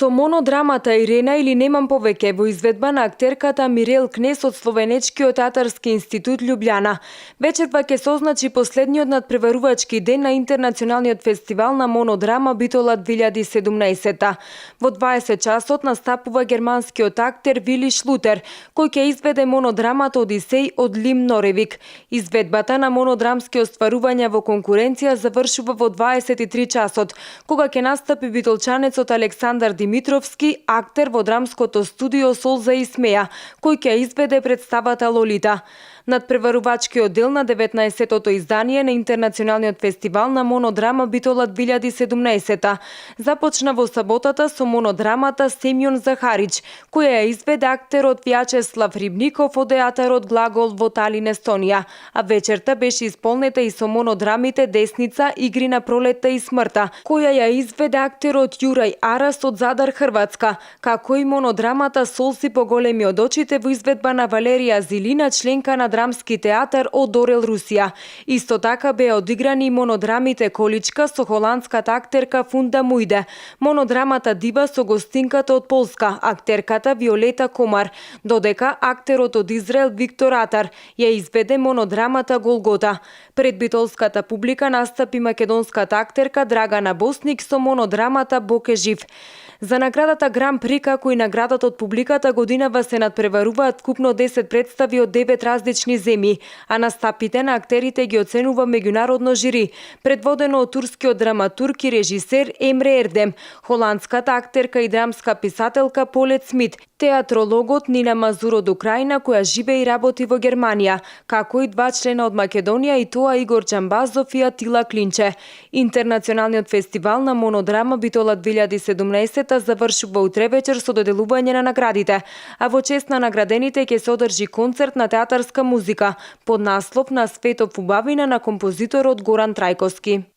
Со монодрамата Ирена или немам повеќе во изведба на актерката Мирел Кнес од Словенечкиот театарски институт Љубљана. Вечерва ќе се означи последниот надпреварувачки ден на Интернационалниот фестивал на монодрама Битола 2017. Во 20 часот настапува германскиот актер Вили Шлутер, кој ќе изведе монодрамата Одисеј од Лим Норевик. Изведбата на монодрамски остварувања во конкуренција завршува во 23 часот, кога ќе настапи битолчанецот Александар Димитровски, актер во драмското студио Солза и смеја, кој ќе изведе представата Лолита. Надпреварувачкиот дел на 19-тото издание на Интернационалниот фестивал на монодрама Битола 2017 започна во саботата со монодрамата Семјон Захарич, која ја изведе актерот Вјачеслав Рибников од театарот Глагол во Талин, Естонија, а вечерта беше исполнета и со монодрамите Десница, Игри на пролетта и смртта, која ја изведе актерот Јурај Арас од Задар, Хрватска, како и монодрамата Солси по големи од очите во изведба на Валерија Зилина, членка на драмски театар од Орел, Русија. Исто така беа одиграни и монодрамите Количка со холандската актерка Фунда Мујде, монодрамата Дива со гостинката од Полска, актерката Виолета Комар, додека актерот од Израел Виктор Атар ја изведе монодрамата Голгота. Пред битолската публика настапи македонската актерка Драгана Босник со монодрамата Бог е жив. За наградата Гран При, како и наградата од публиката, годинава се надпреваруваат вкупно 10 представи од 9 различни земји, а настапите на актерите ги оценува меѓународно жири, предводено од турскиот драматург и режисер Емре Ердем, холандската актерка и драмска писателка Полет Смит, театрологот Нина Мазур од Украина, која живее и работи во Германија, како и 2 члена од Македонија, и тоа Игор Џамбазов и Атила Клинче. Интернационалниот фестивал на монодрама Битола 2017 завршува утре вечер со доделување на наградите, а во чест на наградените ќе се одржи концерт на театарска музика под наслов На светов убавина на композиторот Горан Трајковски.